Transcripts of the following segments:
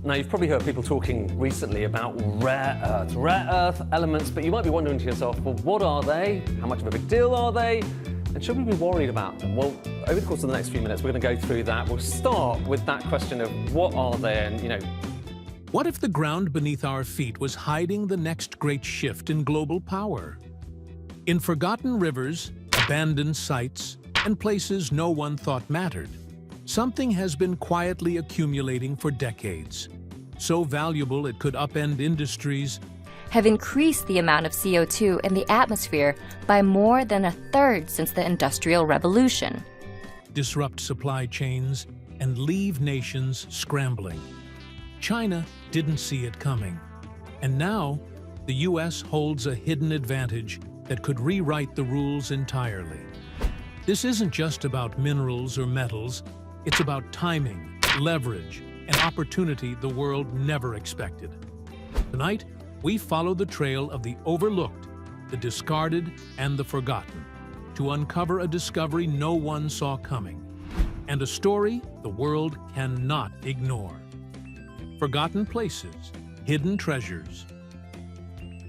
Now, you've probably heard people talking recently about rare earth elements, but you might be wondering to yourself, well, what are they? How much of a big deal are they? And should we be worried about them? Well, over the course of the next few minutes, we're going to go through that. We'll start with that question of what are they and, What if the ground beneath our feet was hiding the next great shift in global power? In forgotten rivers, abandoned sites, and places no one thought mattered, something has been quietly accumulating for decades. So valuable it could upend industries, have increased the amount of CO2 in the atmosphere by more than a third since the Industrial Revolution, disrupt supply chains, and leave nations scrambling. China didn't see it coming, and now the US holds a hidden advantage that could rewrite the rules entirely. This isn't just about minerals or metals, it's about timing, leverage, and opportunity the world never expected. Tonight, we follow the trail of the overlooked, the discarded, and the forgotten to uncover a discovery no one saw coming, and a story the world cannot ignore. Forgotten places, hidden treasures.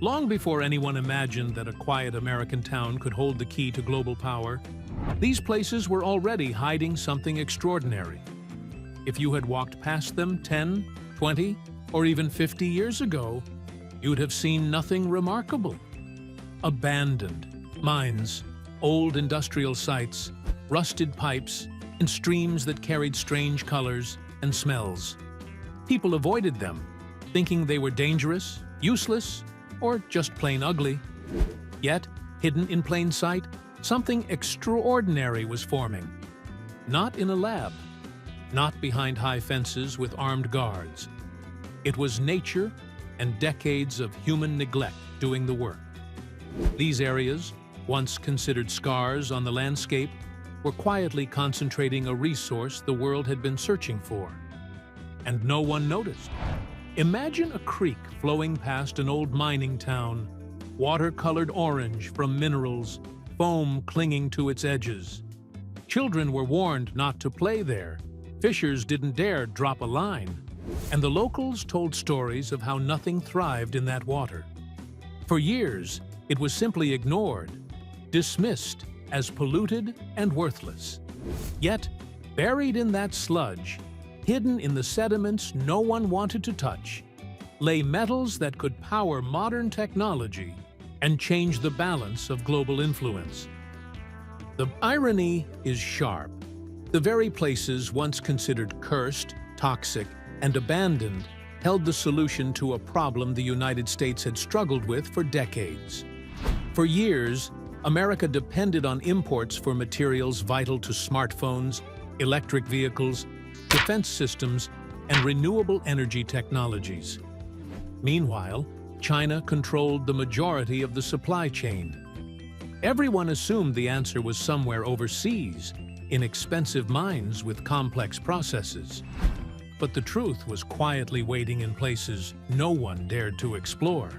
Long before anyone imagined that a quiet American town could hold the key to global power, these places were already hiding something extraordinary. If you had walked past them 10, 20, or even 50 years ago, you'd have seen nothing remarkable. Abandoned mines, old industrial sites, rusted pipes, and streams that carried strange colors and smells. People avoided them, thinking they were dangerous, useless, or just plain ugly. Yet, hidden in plain sight, something extraordinary was forming. Not in a lab, not behind high fences with armed guards. It was nature and decades of human neglect doing the work. These areas, once considered scars on the landscape, were quietly concentrating a resource the world had been searching for. And no one noticed. Imagine a creek flowing past an old mining town, water-colored orange from minerals, foam clinging to its edges. Children were warned not to play there. Fishers didn't dare drop a line. And the locals told stories of how nothing thrived in that water. For years, it was simply ignored, dismissed as polluted and worthless. Yet, buried in that sludge, hidden in the sediments no one wanted to touch, lay metals that could power modern technology and change the balance of global influence. The irony is sharp. The very places once considered cursed, toxic, and abandoned held the solution to a problem the United States had struggled with for decades. For years, America depended on imports for materials vital to smartphones, electric vehicles, defense systems, and renewable energy technologies. Meanwhile, China controlled the majority of the supply chain. Everyone assumed the answer was somewhere overseas, in expensive mines with complex processes. But the truth was quietly waiting in places no one dared to explore.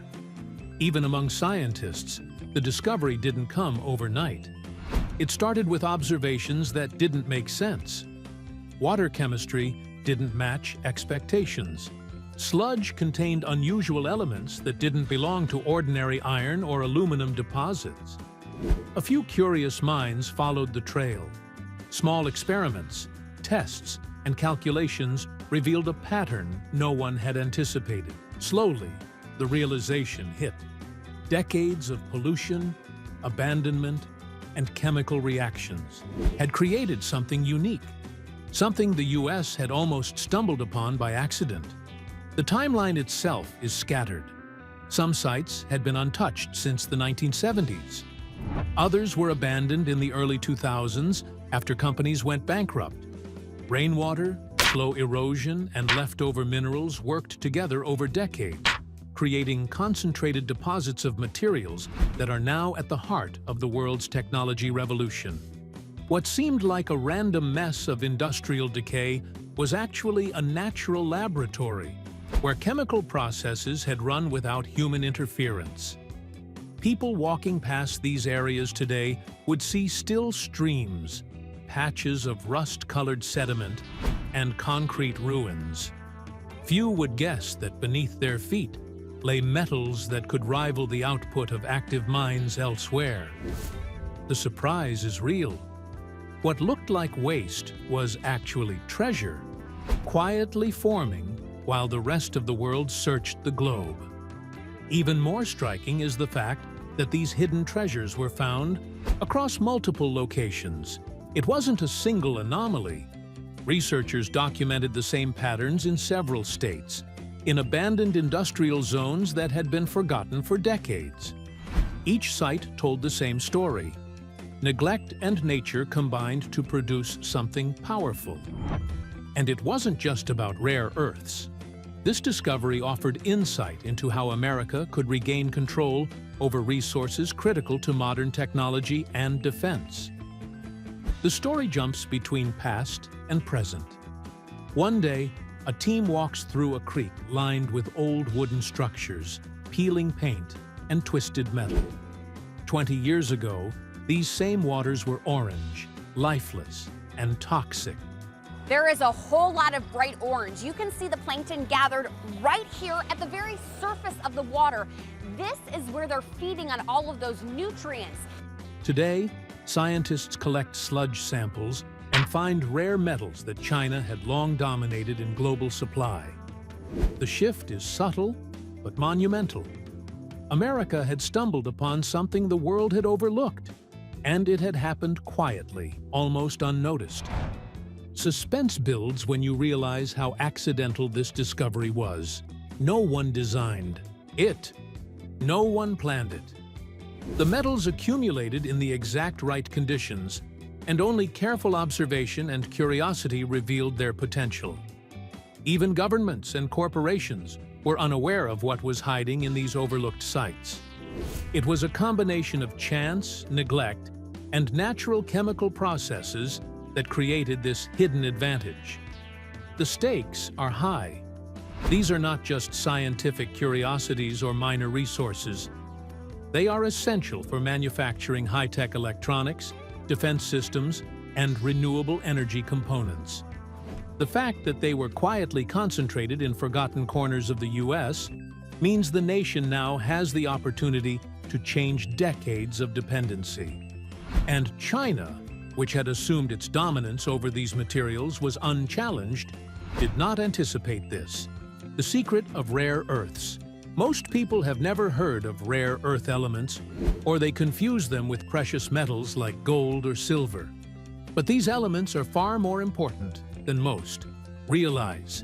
Even among scientists, the discovery didn't come overnight. It started with observations that didn't make sense. Water chemistry didn't match expectations. Sludge contained unusual elements that didn't belong to ordinary iron or aluminum deposits. A few curious minds followed the trail. Small experiments, tests, and calculations revealed a pattern no one had anticipated. Slowly, the realization hit. Decades of pollution, abandonment, and chemical reactions had created something unique. Something the US had almost stumbled upon by accident. The timeline itself is scattered. Some sites had been untouched since the 1970s. Others were abandoned in the early 2000s after companies went bankrupt. Rainwater, slow erosion, and leftover minerals worked together over decades, creating concentrated deposits of materials that are now at the heart of the world's technology revolution. What seemed like a random mess of industrial decay was actually a natural laboratory, where chemical processes had run without human interference. People walking past these areas today would see still streams, patches of rust-colored sediment, and concrete ruins. Few would guess that beneath their feet lay metals that could rival the output of active mines elsewhere. The surprise is real. What looked like waste was actually treasure, quietly forming while the rest of the world searched the globe. Even more striking is the fact that these hidden treasures were found across multiple locations. It wasn't a single anomaly. Researchers documented the same patterns in several states, in abandoned industrial zones that had been forgotten for decades. Each site told the same story. Neglect and nature combined to produce something powerful. And it wasn't just about rare earths. This discovery offered insight into how America could regain control over resources critical to modern technology and defense. The story jumps between past and present. One day, a team walks through a creek lined with old wooden structures, peeling paint, and twisted metal. 20 years ago, these same waters were orange, lifeless, and toxic. There is a whole lot of bright orange. You can see the plankton gathered right here at the very surface of the water. This is where they're feeding on all of those nutrients. Today, scientists collect sludge samples and find rare metals that China had long dominated in global supply. The shift is subtle, but monumental. America had stumbled upon something the world had overlooked, and it had happened quietly, almost unnoticed. Suspense builds when you realize how accidental this discovery was. No one designed it. No one planned it. The metals accumulated in the exact right conditions, and only careful observation and curiosity revealed their potential. Even governments and corporations were unaware of what was hiding in these overlooked sites. It was a combination of chance, neglect, and natural chemical processes that created this hidden advantage. The stakes are high. These are not just scientific curiosities or minor resources. They are essential for manufacturing high-tech electronics, defense systems, and renewable energy components. The fact that they were quietly concentrated in forgotten corners of the U.S. means the nation now has the opportunity to change decades of dependency. And China, which had assumed its dominance over these materials was unchallenged, did not anticipate this. The secret of rare earths. Most people have never heard of rare earth elements, or they confuse them with precious metals like gold or silver. But these elements are far more important than most realize.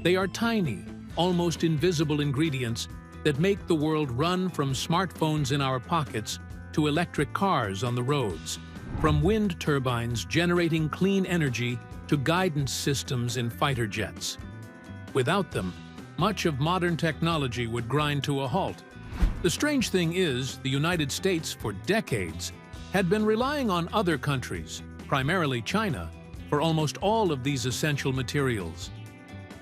They are tiny, almost invisible ingredients that make the world run from smartphones in our pockets to electric cars on the roads, from wind turbines generating clean energy to guidance systems in fighter jets. Without them, much of modern technology would grind to a halt. The strange thing is, the United States, for decades, had been relying on other countries, primarily China, for almost all of these essential materials.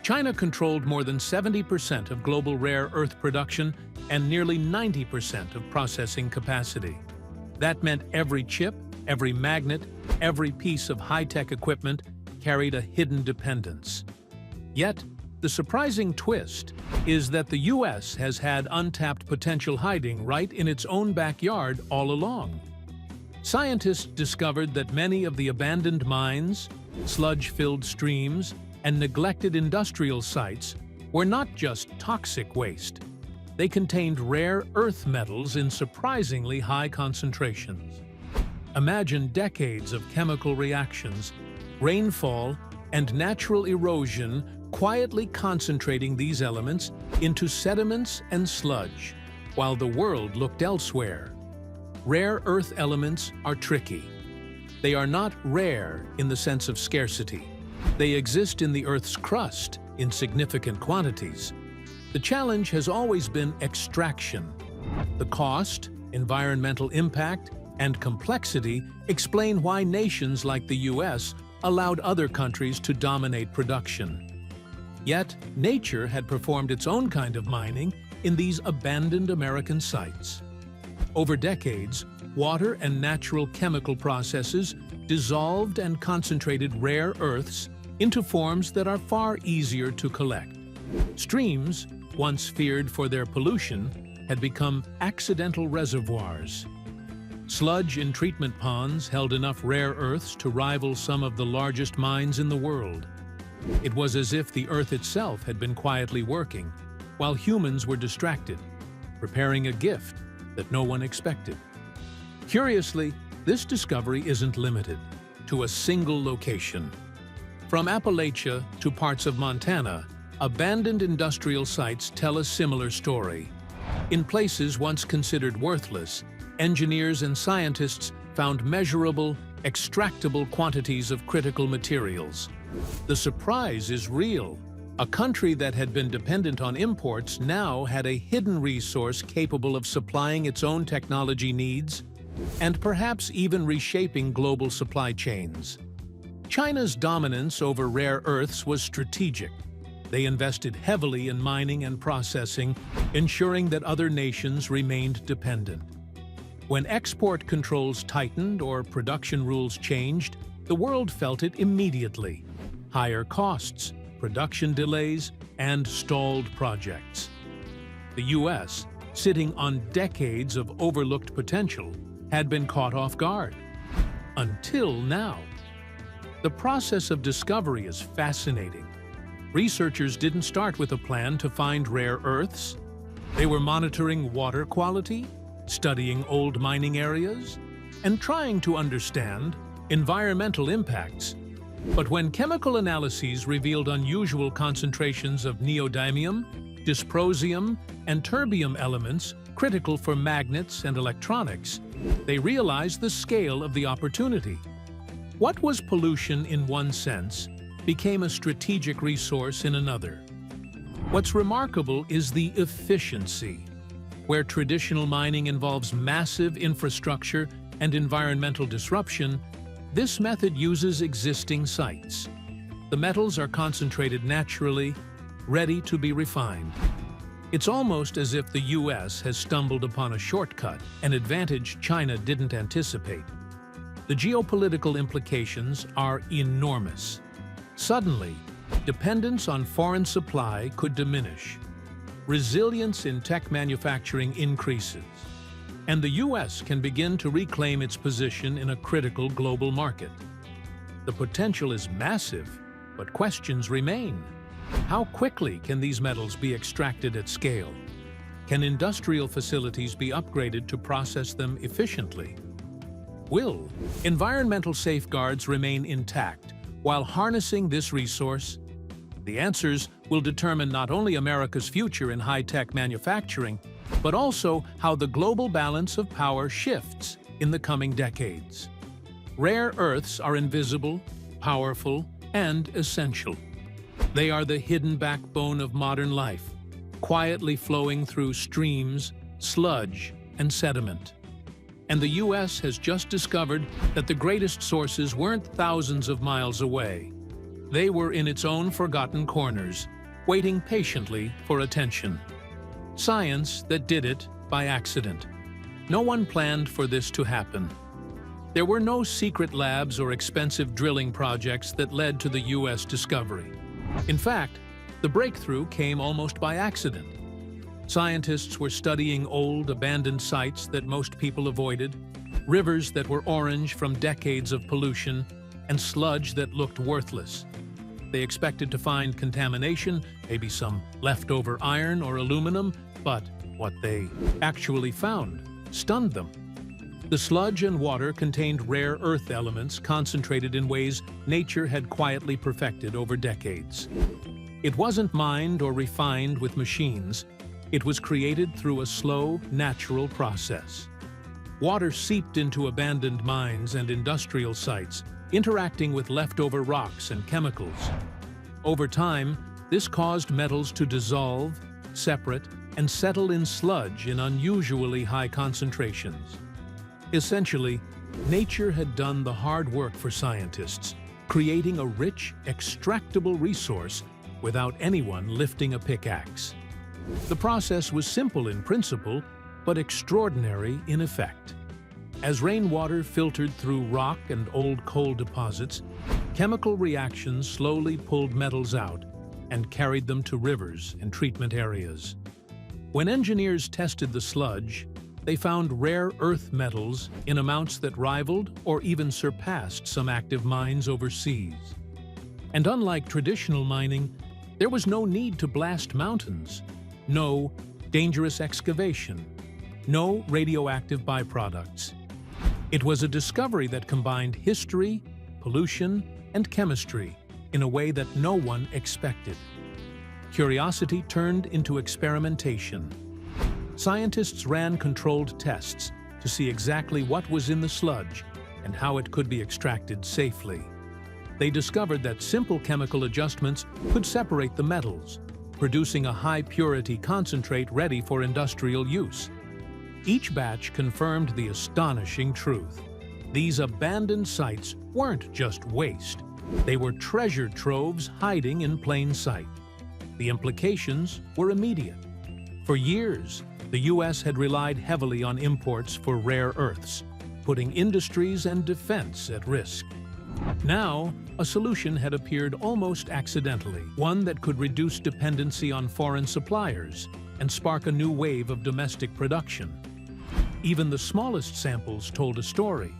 China controlled more than 70% of global rare earth production and nearly 90% of processing capacity. That meant every chip, every magnet, every piece of high-tech equipment carried a hidden dependence. Yet, the surprising twist is that the U.S. has had untapped potential hiding right in its own backyard all along. Scientists discovered that many of the abandoned mines, sludge-filled streams, and neglected industrial sites were not just toxic waste. They contained rare earth metals in surprisingly high concentrations. Imagine decades of chemical reactions, rainfall, and natural erosion quietly concentrating these elements into sediments and sludge, while the world looked elsewhere. Rare earth elements are tricky. They are not rare in the sense of scarcity. They exist in the Earth's crust in significant quantities. The challenge has always been extraction. The cost, environmental impact, and complexity explain why nations like the U.S. allowed other countries to dominate production. Yet, nature had performed its own kind of mining in these abandoned American sites. Over decades, water and natural chemical processes dissolved and concentrated rare earths into forms that are far easier to collect. Streams, once feared for their pollution, had become accidental reservoirs. Sludge in treatment ponds held enough rare earths to rival some of the largest mines in the world. It was as if the earth itself had been quietly working, while humans were distracted, preparing a gift that no one expected. Curiously, this discovery isn't limited to a single location. From Appalachia to parts of Montana, abandoned industrial sites tell a similar story. In places once considered worthless, engineers and scientists found measurable, extractable quantities of critical materials. The surprise is real. A country that had been dependent on imports now had a hidden resource capable of supplying its own technology needs and perhaps even reshaping global supply chains. China's dominance over rare earths was strategic. They invested heavily in mining and processing, ensuring that other nations remained dependent. When export controls tightened or production rules changed, the world felt it immediately. Higher costs, production delays, and stalled projects. The U.S., sitting on decades of overlooked potential, had been caught off guard. Until now. The process of discovery is fascinating. Researchers didn't start with a plan to find rare earths. They were monitoring water quality, studying old mining areas, and trying to understand environmental impacts. But when chemical analyses revealed unusual concentrations of neodymium, dysprosium, and terbium elements critical for magnets and electronics, they realized the scale of the opportunity. What was pollution in one sense became a strategic resource in another. What's remarkable is the efficiency. Where traditional mining involves massive infrastructure and environmental disruption, this method uses existing sites. The metals are concentrated naturally, ready to be refined. It's almost as if the U.S. has stumbled upon a shortcut, an advantage China didn't anticipate. The geopolitical implications are enormous. Suddenly, dependence on foreign supply could diminish. Resilience in tech manufacturing increases, and the U.S. can begin to reclaim its position in a critical global market. The potential is massive, but questions remain. How quickly can these metals be extracted at scale? Can industrial facilities be upgraded to process them efficiently? Will environmental safeguards remain intact while harnessing this resource? The answers will determine not only America's future in high-tech manufacturing, but also how the global balance of power shifts in the coming decades. Rare earths are invisible, powerful, and essential. They are the hidden backbone of modern life, quietly flowing through streams, sludge, and sediment. And the U.S. has just discovered that the greatest sources weren't thousands of miles away. They were in its own forgotten corners, waiting patiently for attention. Science that did it by accident. No one planned for this to happen. There were no secret labs or expensive drilling projects that led to the U.S. discovery. In fact, the breakthrough came almost by accident. Scientists were studying old, abandoned sites that most people avoided, rivers that were orange from decades of pollution, and sludge that looked worthless. They expected to find contamination, maybe some leftover iron or aluminum, but what they actually found stunned them. The sludge and water contained rare earth elements concentrated in ways nature had quietly perfected over decades. It wasn't mined or refined with machines. It was created through a slow, natural process. Water seeped into abandoned mines and industrial sites, interacting with leftover rocks and chemicals. Over time, this caused metals to dissolve, separate, and settle in sludge in unusually high concentrations. Essentially, nature had done the hard work for scientists, creating a rich, extractable resource without anyone lifting a pickaxe. The process was simple in principle, but extraordinary in effect. As rainwater filtered through rock and old coal deposits, chemical reactions slowly pulled metals out, and carried them to rivers and treatment areas. When engineers tested the sludge, they found rare earth metals in amounts that rivaled or even surpassed some active mines overseas. And unlike traditional mining, there was no need to blast mountains, no dangerous excavation, no radioactive byproducts. It was a discovery that combined history, pollution, and chemistry in a way that no one expected. Curiosity turned into experimentation. Scientists ran controlled tests to see exactly what was in the sludge and how it could be extracted safely. They discovered that simple chemical adjustments could separate the metals, producing a high-purity concentrate ready for industrial use. Each batch confirmed the astonishing truth. These abandoned sites weren't just waste. They were treasure troves hiding in plain sight. The implications were immediate. For years, the U.S. had relied heavily on imports for rare earths, putting industries and defense at risk. Now, a solution had appeared almost accidentally, one that could reduce dependency on foreign suppliers and spark a new wave of domestic production. Even the smallest samples told a story.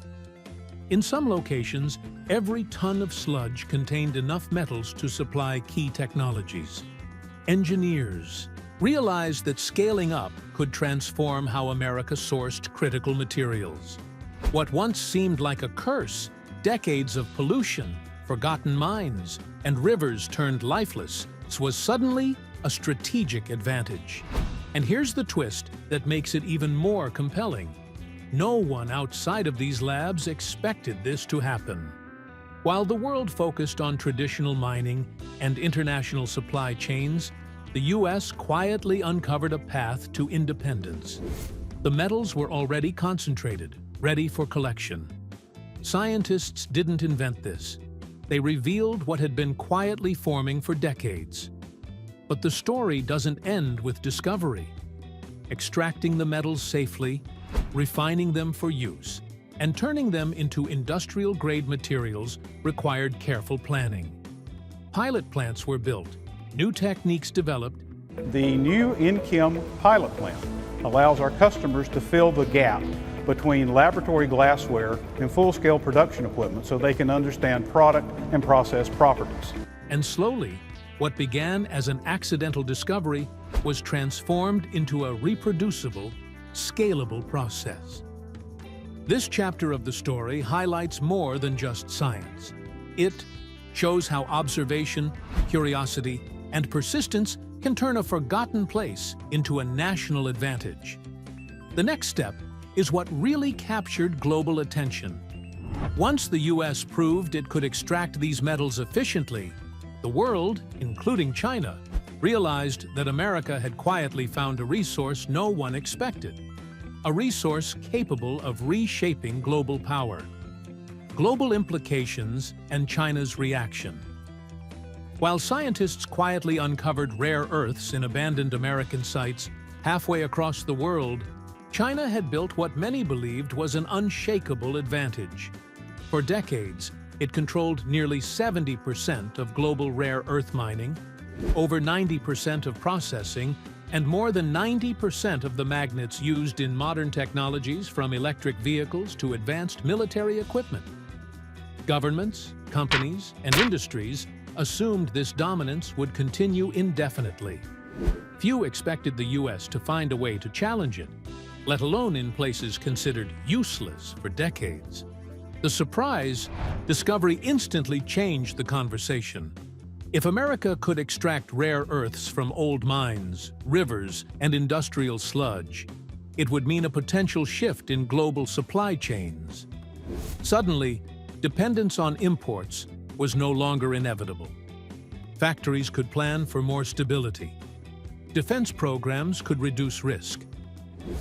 In some locations, every ton of sludge contained enough metals to supply key technologies. Engineers realized that scaling up could transform how America sourced critical materials. What once seemed like a curse, decades of pollution, forgotten mines, and rivers turned lifeless, was suddenly a strategic advantage. And here's the twist that makes it even more compelling. No one outside of these labs expected this to happen. While the world focused on traditional mining and international supply chains, the U.S. quietly uncovered a path to independence. The metals were already concentrated, ready for collection. Scientists didn't invent this. They revealed what had been quietly forming for decades. But the story doesn't end with discovery. Extracting the metals safely, refining them for use, and turning them into industrial-grade materials required careful planning. Pilot plants were built, new techniques developed. The new InChem pilot plant allows our customers to fill the gap between laboratory glassware and full-scale production equipment so they can understand product and process properties. And slowly, what began as an accidental discovery was transformed into a reproducible, scalable process. This chapter of the story highlights more than just science. It shows how observation, curiosity, and persistence can turn a forgotten place into a national advantage. The next step is what really captured global attention. Once the U.S. proved it could extract these metals efficiently, the world, including China, realized that America had quietly found a resource no one expected. A resource capable of reshaping global power. Global implications and China's reaction. While scientists quietly uncovered rare earths in abandoned American sites halfway across the world, China had built what many believed was an unshakable advantage. For decades, it controlled nearly 70% of global rare earth mining, over 90% of processing, and more than 90% of the magnets used in modern technologies from electric vehicles to advanced military equipment. Governments, companies, and industries assumed this dominance would continue indefinitely. Few expected the U.S. to find a way to challenge it, let alone in places considered useless for decades. The surprise discovery instantly changed the conversation. If America could extract rare earths from old mines, rivers, and industrial sludge, it would mean a potential shift in global supply chains. Suddenly, dependence on imports was no longer inevitable. Factories could plan for more stability. Defense programs could reduce risk.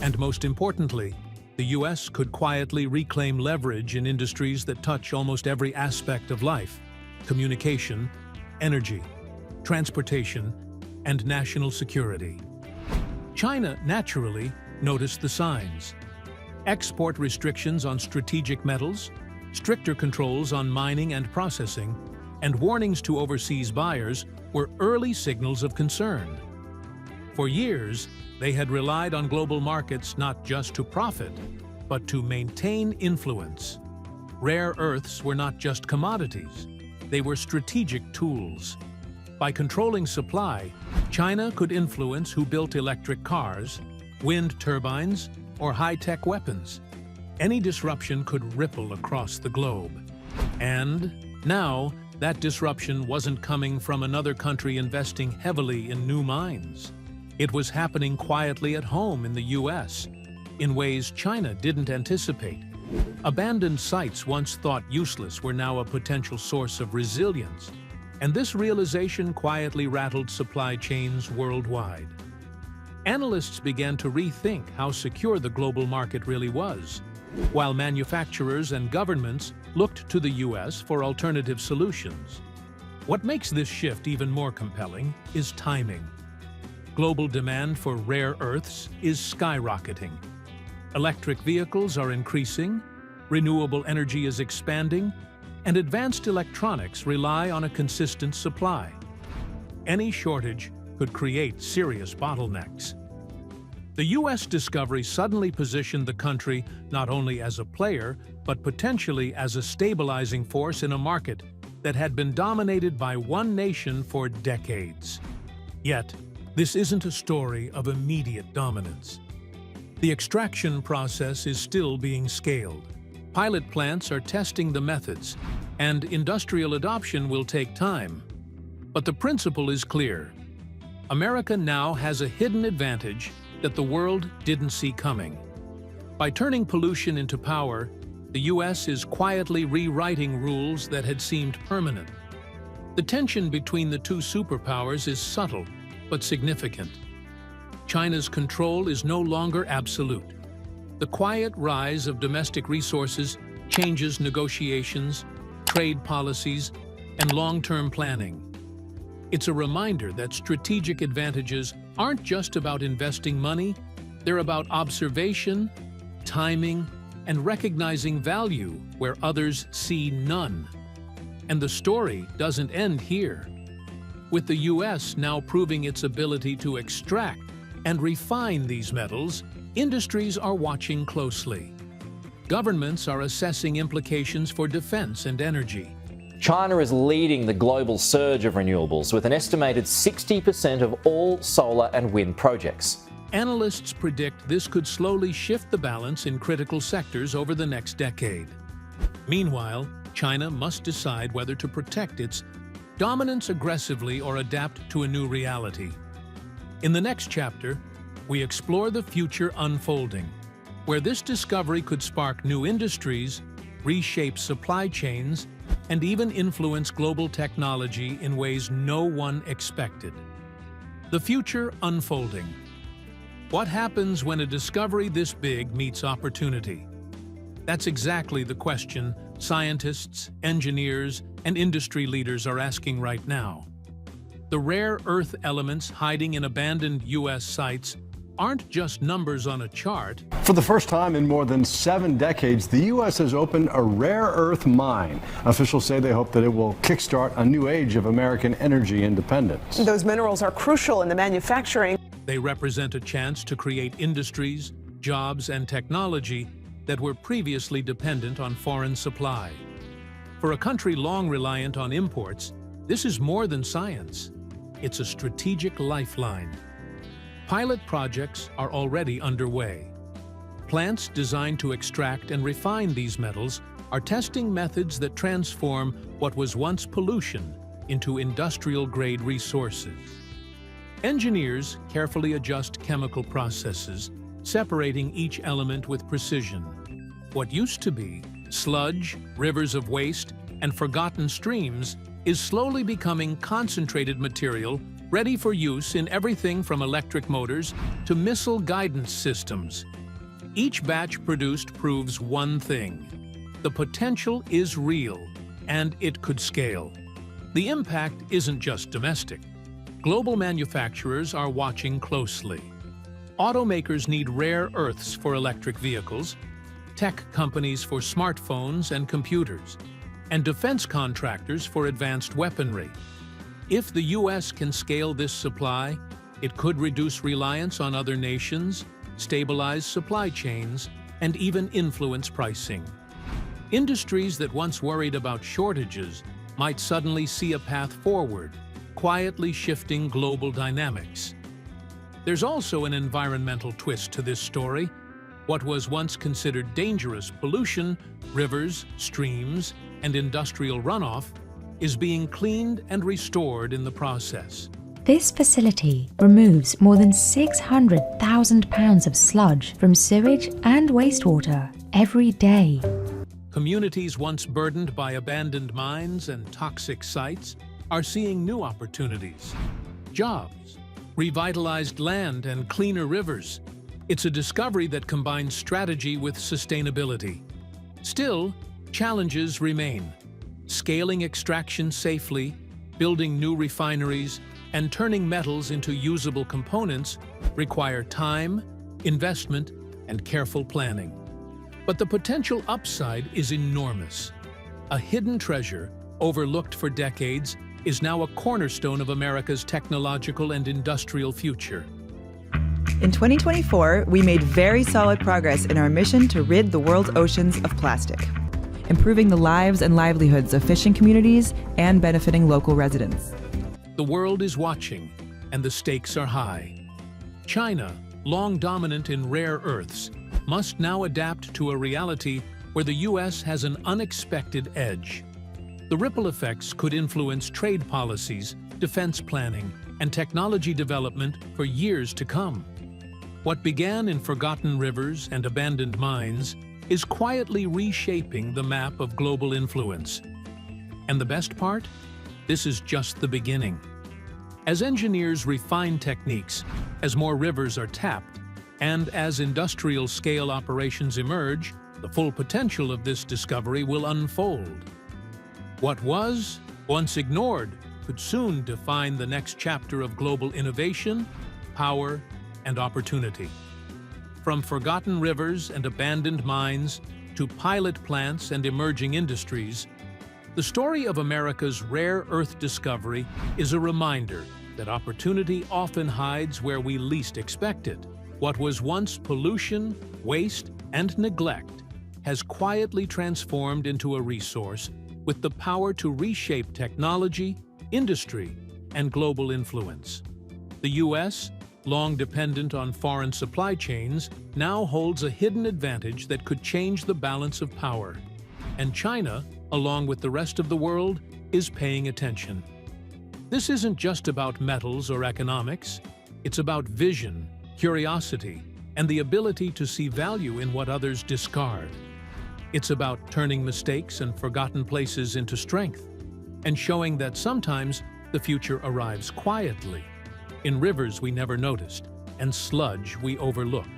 And most importantly, the U.S. could quietly reclaim leverage in industries that touch almost every aspect of life: communication, energy, transportation, and national security. China, naturally, noticed the signs. Export restrictions on strategic metals, stricter controls on mining and processing, and warnings to overseas buyers were early signals of concern. For years, they had relied on global markets not just to profit, but to maintain influence. Rare earths were not just commodities, they were strategic tools. By controlling supply, China could influence who built electric cars, wind turbines, or high-tech weapons. Any disruption could ripple across the globe. And now, that disruption wasn't coming from another country investing heavily in new mines. It was happening quietly at home in the US, in ways China didn't anticipate. Abandoned sites once thought useless were now a potential source of resilience, and this realization quietly rattled supply chains worldwide. Analysts began to rethink how secure the global market really was, while manufacturers and governments looked to the US for alternative solutions. What makes this shift even more compelling is timing. Global demand for rare earths is skyrocketing. Electric vehicles are increasing, renewable energy is expanding, and advanced electronics rely on a consistent supply. Any shortage could create serious bottlenecks. The U.S. discovery suddenly positioned the country not only as a player, but potentially as a stabilizing force in a market that had been dominated by one nation for decades. Yet, this isn't a story of immediate dominance. The extraction process is still being scaled. Pilot plants are testing the methods, and industrial adoption will take time. But the principle is clear. America now has a hidden advantage that the world didn't see coming. By turning pollution into power, the U.S. is quietly rewriting rules that had seemed permanent. The tension between the two superpowers is subtle, but significant. China's control is no longer absolute. The quiet rise of domestic resources changes negotiations, trade policies, and long-term planning. It's a reminder that strategic advantages aren't just about investing money, they're about observation, timing, and recognizing value where others see none. And the story doesn't end here. With the U.S. now proving its ability to extract and refine these metals, industries are watching closely. Governments are assessing implications for defense and energy. China is leading the global surge of renewables with an estimated 60% of all solar and wind projects. Analysts predict this could slowly shift the balance in critical sectors over the next decade. Meanwhile, China must decide whether to protect its dominance aggressively or adapt to a new reality. In the next chapter, we explore the future unfolding, where this discovery could spark new industries, reshape supply chains, and even influence global technology in ways no one expected. The future unfolding. What happens when a discovery this big meets opportunity? That's exactly the question scientists, engineers, and industry leaders are asking right now. The rare earth elements hiding in abandoned U.S. sites aren't just numbers on a chart. For the first time in more than 7 decades, the U.S. has opened a rare earth mine. Officials say they hope that it will kickstart a new age of American energy independence. Those minerals are crucial in the manufacturing. They represent a chance to create industries, jobs, and technology that were previously dependent on foreign supply. For a country long reliant on imports, this is more than science. It's a strategic lifeline. Pilot projects are already underway. Plants designed to extract and refine these metals are testing methods that transform what was once pollution into industrial-grade resources. Engineers carefully adjust chemical processes, separating each element with precision. What used to be sludge, rivers of waste, and forgotten streams is slowly becoming concentrated material ready for use in everything from electric motors to missile guidance systems. Each batch produced proves one thing: the potential is real, and it could scale. The impact isn't just domestic. Global manufacturers are watching closely. Automakers need rare earths for electric vehicles, tech companies for smartphones and computers, and defense contractors for advanced weaponry. If the U.S. can scale this supply, it could reduce reliance on other nations, stabilize supply chains, and even influence pricing. Industries that once worried about shortages might suddenly see a path forward, quietly shifting global dynamics. There's also an environmental twist to this story. What was once considered dangerous pollution, rivers, streams, and industrial runoff, is being cleaned and restored in the process. This facility removes more than 600,000 pounds of sludge from sewage and wastewater every day. Communities once burdened by abandoned mines and toxic sites are seeing new opportunities. Jobs, revitalized land, and cleaner rivers. It's a discovery that combines strategy with sustainability. Still, challenges remain. Scaling extraction safely, building new refineries, and turning metals into usable components require time, investment, and careful planning. But the potential upside is enormous. A hidden treasure, overlooked for decades, is now a cornerstone of America's technological and industrial future. In 2024, we made very solid progress in our mission to rid the world's oceans of plastic, improving the lives and livelihoods of fishing communities and benefiting local residents. The world is watching, and the stakes are high. China, long dominant in rare earths, must now adapt to a reality where the U.S. has an unexpected edge. The ripple effects could influence trade policies, defense planning, and technology development for years to come. What began in forgotten rivers and abandoned mines is quietly reshaping the map of global influence. And the best part? This is just the beginning. As engineers refine techniques, as more rivers are tapped, and as industrial-scale operations emerge, the full potential of this discovery will unfold. What was, once ignored, could soon define the next chapter of global innovation, power, and opportunity. From forgotten rivers and abandoned mines to pilot plants and emerging industries, the story of America's rare earth discovery is a reminder that opportunity often hides where we least expect it. What was once pollution, waste, and neglect has quietly transformed into a resource with the power to reshape technology, industry, and global influence. The U.S., long dependent on foreign supply chains, now holds a hidden advantage that could change the balance of power. And China, along with the rest of the world, is paying attention. This isn't just about metals or economics. It's about vision, curiosity, and the ability to see value in what others discard. It's about turning mistakes and forgotten places into strength, and showing that sometimes the future arrives quietly, in rivers we never noticed, and sludge we overlooked.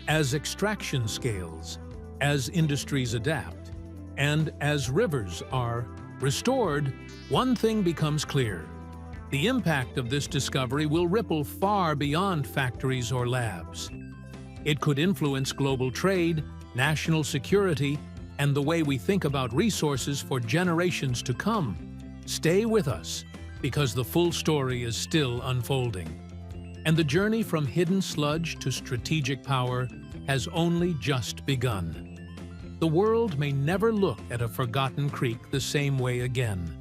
As extraction scales, as industries adapt, and as rivers are restored, one thing becomes clear. The impact of this discovery will ripple far beyond factories or labs. It could influence global trade, national security, and the way we think about resources for generations to come. Stay with us, because the full story is still unfolding. And the journey from hidden sludge to strategic power has only just begun. The world may never look at a forgotten creek the same way again.